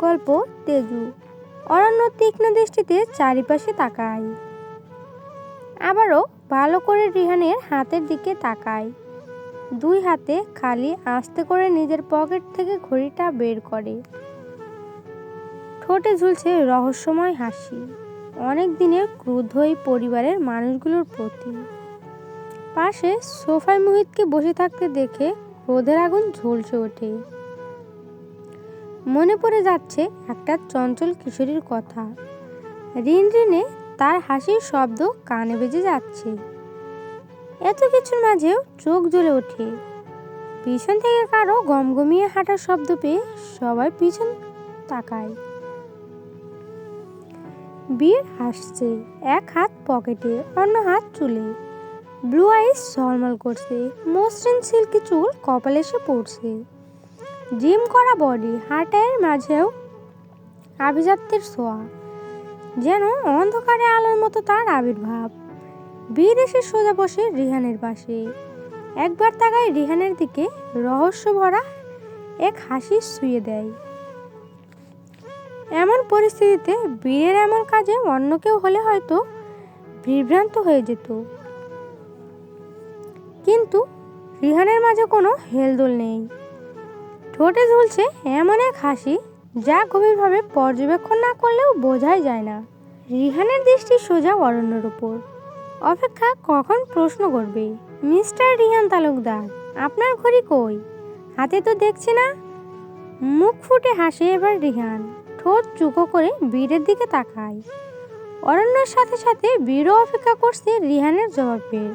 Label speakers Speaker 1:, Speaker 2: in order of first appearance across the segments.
Speaker 1: গল্প তেজু। অরণ্য তীক্ষ্ণ দৃষ্টিতে চারিপাশে তাকায়, আবারও ভালো করে রিহানের হাতের দিকে তাকায়। দুই হাতে খালি আস্তে করে নিজের পকেট থেকে ঘড়িটা বের করে। ঠোঁটে ঝুলছে রহস্যময় হাসি, অনেক দিনের ক্রুদ্ধ এই পরিবারের মানুষগুলোর প্রতি। পাশে সোফায় মুহিতকে বসে থাকতে দেখে ক্রোধের আগুন ঝলসে ওঠে। মনে পড়ে যাচ্ছে একটা চঞ্চল কিশোরীর কথা। রিনরিনে তার হাসির শব্দ কানে বেজে যাচ্ছে। এত কিছুর মাঝেও চোখ জ্বলে ওঠে। পিছন থেকে কারো গমগমিয়ে হাঁটার শব্দ পেয়ে সবাই পিছন তাকায়। বীর হাসছে, এক হাত পকেটে, অন্য হাত চুলে। ব্লু আইস ঝলমল করছে, মসৃণ সিল্কি চুল কপালে এসে পড়ছে। জিম করা বডি, হার্টের মাঝেও আভিজাত্যের ছোঁয়া, যেন অন্ধকারে আলোর মতো তার আবির্ভাব। বীর এসে সোজা বসে রিহানের পাশে, একবার তাকায় রিহানের দিকে, রহস্য ভরা এক হাসি ছুঁয়ে দেয়। এমন পরিস্থিতিতে বীরের এমন কাজে অন্য কেউ হলে হয়তো বিভ্রান্ত হয়ে যেত, কিন্তু রিহানের মাঝে কোনো হেলদোল নেই। ঠোঁটে ঝুলছে এমন এক হাসি যা গভীরভাবে পর্যবেক্ষণ না করলেও বোঝাই যায় না। রিহানের দৃষ্টি সোজা অরণ্যর উপর, অপেক্ষা কখন প্রশ্ন করবে। মিস্টার রিহান তালুকদার, আপনার ঘড়ি কই? হাতে তো দেখছি না। মুখ ফুটে হাসে এবার রিহান, ঠোঁট চুকো করে বীরের দিকে তাকায়। অরণ্যর সাথে সাথে বীরও অপেক্ষা করছে রিহানের জবাবের।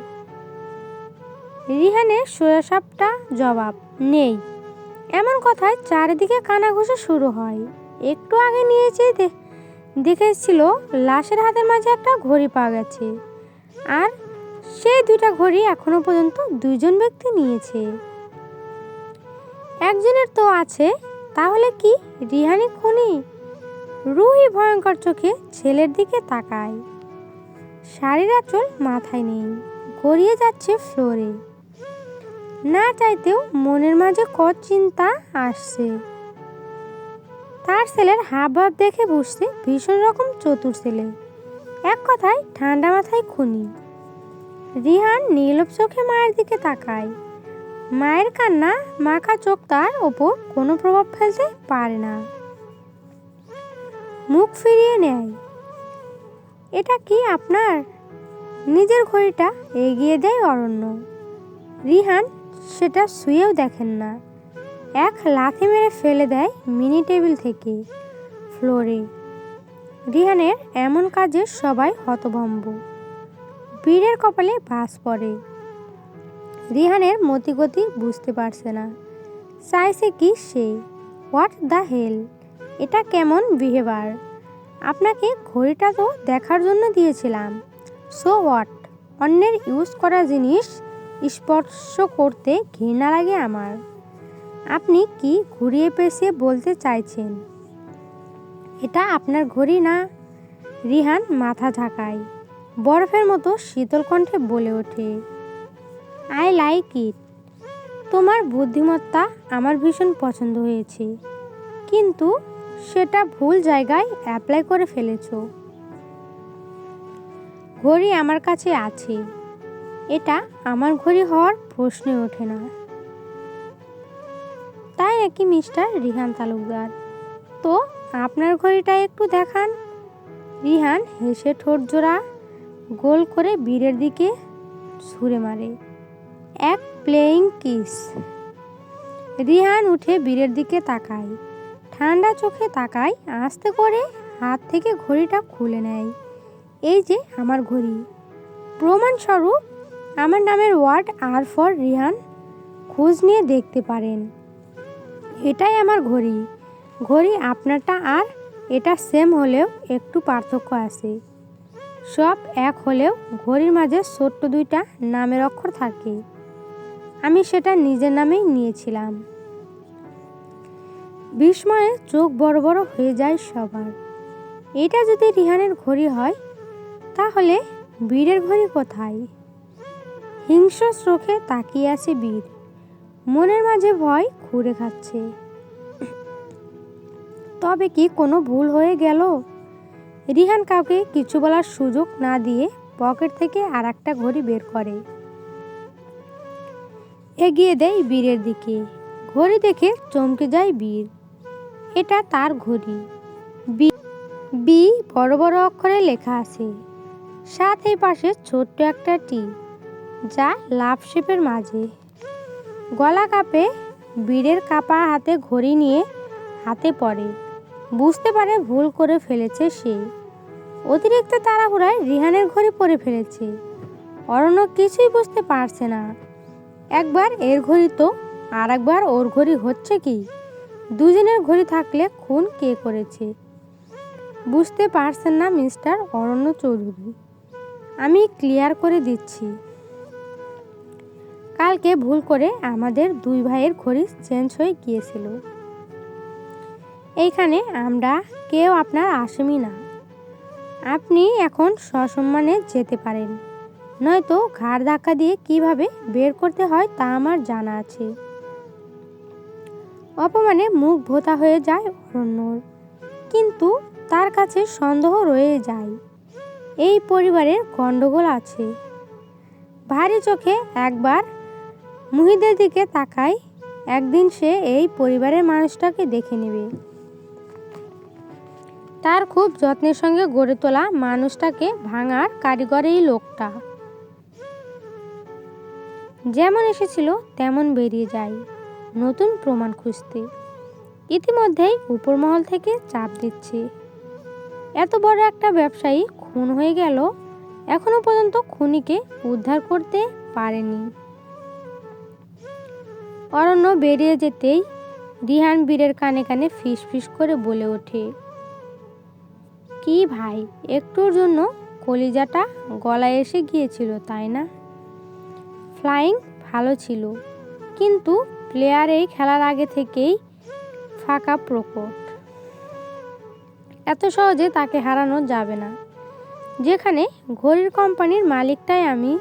Speaker 1: রিহানের সোজাসাপটা জবাব নেই। এমন কথায় চারিদিকে কানাঘুষা শুরু হয়। একটু আগে নিয়েছে দেখেছিল লাশের হাতের মাঝে একটা ঘড়ি পাওয়া গেছে, আর সেই দুইটা ঘড়ি এখনো পর্যন্ত দুইজন ব্যক্তি নিয়েছে। একজনের তো আছে, তাহলে কি রিহানি খুনি? রুহি ভয়ঙ্কর চোখে ছেলের দিকে তাকায়। শাড়ির আঁচল মাথায় নেই, গড়িয়ে যাচ্ছে ফ্লোরে। না চাইতেও মনের মাঝে কত চিন্তা আসছে। তার ছেলের হাবভাব দেখে বুঝতে ভীষণ রকম চতুর ছেলে, এক কথায় ঠান্ডা মাথায় খুনি। রিহান নীলব চোখে মায়ের দিকে তাকায়। মায়ের কান্না মাখা চোখ তার ওপর কোনো প্রভাব ফেলতে পারে না। মুখ ফিরিয়ে নেয়। এটা কি আপনার? নিজের ঘড়িটা এগিয়ে দেয় অরণ্য। রিহান সেটা ছুঁয়েও দেখেন না, এক লাথি মেরে ফেলে দেয় মিনি টেবিল থেকে ফ্লোরে। রিহানের এমন কাজে সবাই হতভম্ব। বীরের কপালে ভাঁজ পড়ে। রিহানের মতিগতি বুঝতে পারছে না, চাইছে কি সে? হোয়াট দ্য হেল, এটা কেমন বিহেভার? আপনাকে ঘড়িটা তো দেখার জন্য দিয়েছিলাম, সো হোয়াট? অন্যের ইউজ করা জিনিস স্পর্শ করতে ঘৃণা লাগে আমার। আপনি কি ঘুরিয়ে পেঁচিয়ে বলতে চাইছেন এটা আপনার ঘড়ি না? রিহান মাথা ঝাঁকায়, বরফের মতো শীতল কণ্ঠে বলে ওঠে, আই লাইক ইট। তোমার বুদ্ধিমত্তা আমার ভীষণ পছন্দ হয়েছে, কিন্তু সেটা ভুল জায়গায় অ্যাপ্লাই করে ফেলেছো। ঘড়ি আমার কাছে আছে, এটা আমার ঘড়ি হওয়ার প্রশ্নই ওঠে না। তাই নাকি মিস্টার রিহান তালুকদার? তো আপনার ঘড়িটা একটু দেখান। রিহান হেসে ঠোঁট জোড়া গোল করে বীরের দিকে ছুঁড়ে মারে, এক প্লেয়িং কিস। রিহান উঠে বীরের দিকে তাকায়, ঠান্ডা চোখে তাকায়, আস্তে করে হাত থেকে ঘড়িটা খুলে নেয়। এই যে আমার ঘড়ি, প্রমাণস্বরূপ আমার নামের ওয়ার্ড আর ফর রিহান, খোঁজ নিয়ে দেখতে পারেন। এটাই আমার ঘড়ি। ঘড়ি আপনারটা আর এটা সেম হলেও একটু পার্থক্য আছে। সব এক হলেও ঘড়ির মাঝে ছোট্ট দুইটা নামের অক্ষর থাকে। আমি সেটা নিজের নামেই নিয়েছিলাম। বিস্ময়ে চোখ বড় বড় হয়ে যায় সবার। এটা যদি রিহানের ঘড়ি হয়, তাহলে বীরের ঘড়ি কোথায়? হিংস্র চোখে তাকিয়ে আছে বীর, মনের মাঝে ভয় খুঁড়ে খাচ্ছে। তবে কি কোনো ভুল হয়ে গেল? রিহান কাউকে কিছু বলার সুযোগ না দিয়ে পকেট থেকে আর একটা ঘড়ি বের করে, এগিয়ে দেয় বীরের দিকে। ঘড়ি দেখে চমকে যায় বীর। এটা তার ঘড়ি। বি বড় বড় অক্ষরে লেখা আছে, সাথে পাশে ছোট্ট একটা টি, যা লাভ শেপের মাঝে। গলা কাঁপে, বীরের কাপা হাতে ঘড়ি নিয়ে হাতে পড়ে। বুঝতে পারে ভুল করে ফেলেছে সে। অতিরিক্ত তাড়াহুড়ায় রিহানের ঘড়ি পরে ফেলেছে। অরণ্য কিছুই বুঝতে পারছে না। একবার এর ঘড়ি তো আর একবার ওর ঘড়ি হচ্ছে কি? দুজনের ঘড়ি থাকলে খুন কে করেছে বুঝতে পারছেন না মিস্টার অরণ্য চৌধুরী। আমি ক্লিয়ার করে দিচ্ছি, কালকে ভুল করে আমাদের দুই ভাইয়ের ঘড়ি চেঞ্জ হয়ে গিয়েছিল। এইখানে আমরা কেউ আপনার আসামি না। আপনি এখন সসম্মানে যেতে পারেন, নয়তো ঘাড় ধাক্কা দিয়ে কিভাবে বের করতে হয় তা আমার জানা আছে। অপমানে মুখ ভোঁতা হয়ে যায় অরণ্যর, কিন্তু তার কাছে সন্দেহ রয়ে যায়। এই পরিবারের গন্ডগোল আছে। ভারী চোখে একবার মুহিদের দিকে তাকায়। একদিন সে এই পরিবারের মানুষটাকে দেখে নেবে। তার খুব যত্নের সঙ্গে গড়ে তোলা মানুষটাকে ভাঙার কারিগর এই লোকটা। যেমন এসেছিল তেমন বেরিয়ে যায়, নতুন প্রমাণ খুঁজতে। ইতিমধ্যেই উপরমহল থেকে চাপ দিচ্ছে। এত বড় একটা ব্যবসায়ী খুন হয়ে গেল, এখনো পর্যন্ত খুনিকে উদ্ধার করতে পারেনি। অরণ্য বেরিয়ে যেতেই রিহান বীরের কানে কানে ফিস ফিস করে বলে ওঠে, কি ভাই, একটুর জন্য কলিজাটা গলায় এসে গিয়েছিল তাই না? ফ্লাইং ভালো ছিল, কিন্তু প্লেয়ার এই খেলার আগে থেকেই ফাঁকা প্রকট। এত সহজে তাকে হারানো যাবে না। যেখানে ঘড়ির কোম্পানির মালিকটাই আমি,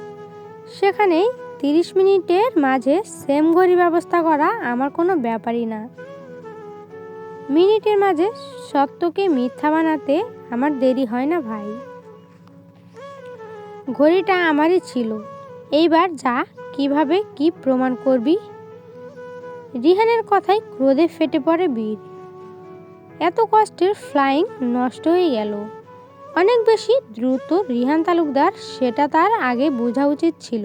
Speaker 1: সেখানেই 30 মিনিটের মাঝে সেম ঘড়ি ব্যবস্থা করা আমার কোনো ব্যাপারই না। মিনিটের মাঝে সত্যকে মিথ্যা বানাতে আমার দেরি হয় না ভাই। ঘড়িটা আমারই ছিল, এইবার যা, কিভাবে কি প্রমাণ করবি? রিহানের কথায় ক্রোধে ফেটে পড়ে বীর। এত কষ্টের ফ্লাইং নষ্ট হয়ে গেল। অনেক বেশি দ্রুত রিহান তালুকদার, সেটা তার আগে বোঝা উচিত ছিল।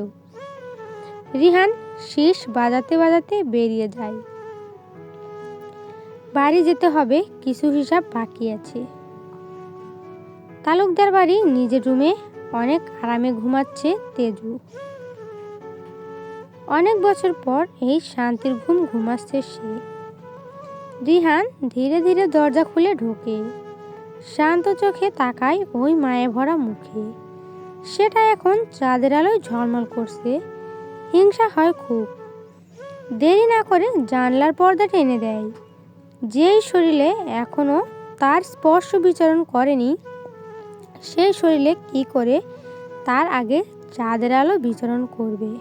Speaker 1: রিহান শীষ বাজাতে বাজাতে বেরিয়ে যায়। বাড়ি যেতে হবে, কিছু হিসাব বাকি আছে। তালুকদার বাড়ি নিজের রুমে অনেক আরামে ঘুমাচ্ছে তেজু। অনেক বছর পর এই শান্তির ঘুম ঘুমাচ্ছে সে। রিহান ধীরে ধীরে দরজা খুলে ঢোকে। শান্ত চোখে তাকায় ওই মায়ে ভরা মুখে। সেটা এখন চাঁদের আলোয় ঝলমল করছে। হিংসা হয় খুব। দেরি না করে জানলার পর্দা টেনে দেয়। যেই শরীরে এখনো তার স্পর্শ বিচরণ করেনি, সেই শরীরে কি করে তার আগে চাঁদের আলো বিচরণ করবে?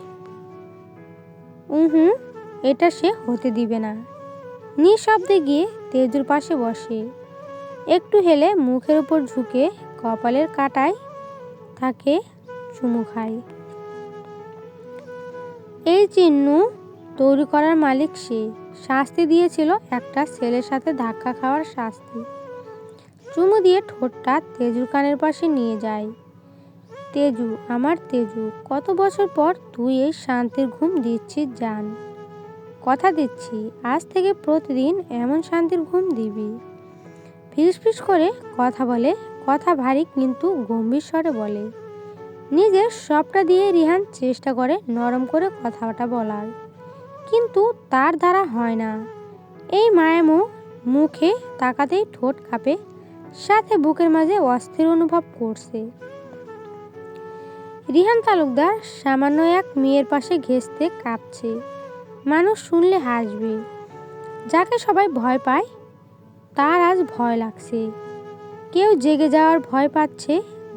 Speaker 1: এটা সে হতে দিবে না। নিঃশব্দে গিয়ে তেজুর পাশে বসে। একটু হেলে মুখের উপর ঝুঁকে কপালের কাঁটায় তাকে চুমু খায়। এই চিহ্ন তৈরি করার মালিক সে। শাস্তি দিয়েছিল একটা ছেলের সাথে ধাক্কা খাওয়ার শাস্তি। চুমু দিয়ে ঠোঁটটা তেজুর কানের পাশে নিয়ে যায়। তেজু, আমার তেজু, কত বছর পর তুই এই শান্তির ঘুম দিচ্ছিস জান। কথা দিচ্ছি, আজ থেকে প্রতিদিন এমন শান্তির ঘুম দিবি। ফিসফিস করে কথা বলে, কথা ভারী কিন্তু গম্ভীর স্বরে বলে। নিজের সবটা দিয়ে রিহান চেষ্টা করে নরম করে কথাটা বলার, কিন্তু তার দ্বারা হয় না। এই মায়ামু মুখে তাকাতেই ঠোঁট কাঁপে, সাথে বুকের মাঝে অস্থির অনুভব করছে। রিহান তালুকদার সামান্য এক মেয়ের পাশে ঘেঁষতে কাঁপছে। মানুষ শুনলে হাসবে। যাকে সবাই ভয় পায়, তার আজ ভয় লাগছে। কেউ জেগে যাওয়ার ভয় পাচ্ছে।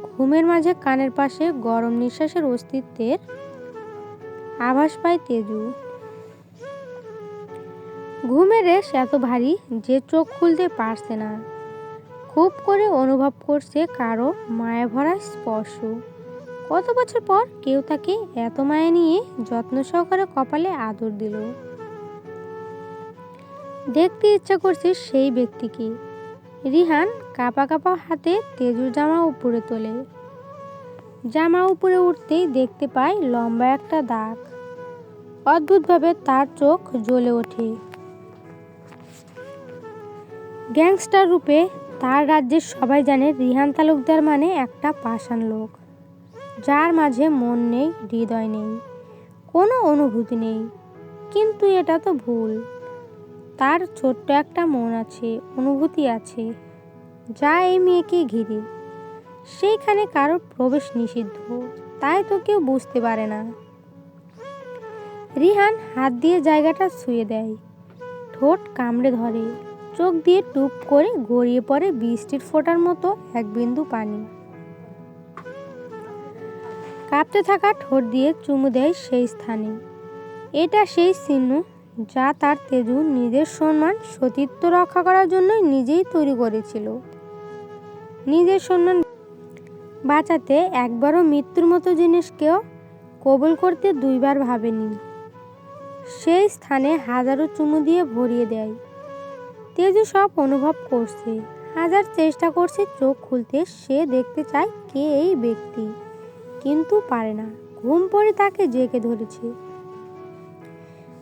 Speaker 1: ঘুমের মাঝে কানের পাশে গরম নিঃশ্বাসের অস্তিত্বের আভাস পায় তেজু। ঘুমের রেশ এত ভারী যে চোখ খুলতে পারছে না। খুব করে অনুভব করছে কারো মায়া ভরা স্পর্শ। কত বছর পর কেউ তাকে এত মায়া নিয়ে যত্ন সহকারে কপালে আদর দিল। দেখতে ইচ্ছা করছে সেই ব্যক্তিকে। রিহান কাঁপা কাঁপা হাতে তেজুর জামা উপরে তোলে। জামা উপরে উঠতেই দেখতে পায় লম্বা একটা দাগ। অদ্ভুতভাবে তার চোখ জ্বলে ওঠে। গ্যাংস্টার রূপে তার রাজ্যের সবাই জানে রিহান তালুকদার মানে একটা পাষাণ লোক, যার মাঝে মন নেই, হৃদয় নেই, কোনো অনুভূতি নেই। কিন্তু এটা তো ভুল। তার ছোট্ট একটা মন আছে, অনুভূতি আছে, যা এই মেয়েকে ঘিরে। সেইখানে কারোর প্রবেশ নিষিদ্ধ, তাই তো কেউ বুঝতে পারে না। রিহান হাত দিয়ে জায়গাটা ছুঁয়ে দেয়, ঠোঁট কামড়ে ধরে, চোখ দিয়ে টুপ করে গড়িয়ে পড়ে বৃষ্টির ফোঁটার মতো এক বিন্দু পানি। কাঁপতে থাকা ঠোঁট দিয়ে চুমু দেয় সেই স্থানে। এটা সেই চিহ্ন যা তার তেজু নিজের সম্মান সতীত্ব রক্ষা করার জন্য নিজেই তৈরি করেছিল। নিজের সম্মান বাঁচাতে একবারও মৃত্যুর মতো জিনিসকেও কবুল করতে দুইবার ভাবেনি। সেই স্থানে হাজারো চুমু দিয়ে ভরিয়ে দেয়। তেজু সব অনুভব করছে, হাজার চেষ্টা করছে চোখ খুলতে। সে দেখতে চায় কে এই ব্যক্তি, কিন্তু পারে না। ঘুম পড়ে তাকে জেগে ধরেছে।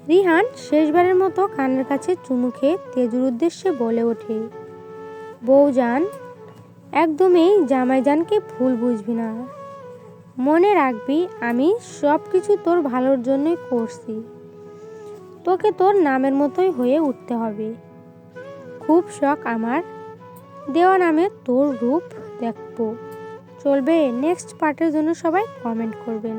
Speaker 1: রিহান শেষবারের মতো কানের কাছে চুমু খেয়ে তেজুর উদ্দেশ্যে বলে ওঠে, বউজান, একদমই জামাইজানকে ভুল বুঝবি না। মনে রাখবি আমি সব কিছু তোর ভালোর জন্যই করছি। তোকে তোর নামের মতোই হয়ে উঠতে হবে। খুব শখ আমার দেওয়া নামে তোর রূপ দেখব। চলবে? নেক্সট পার্টের জন্য সবাই কমেন্ট করবেন।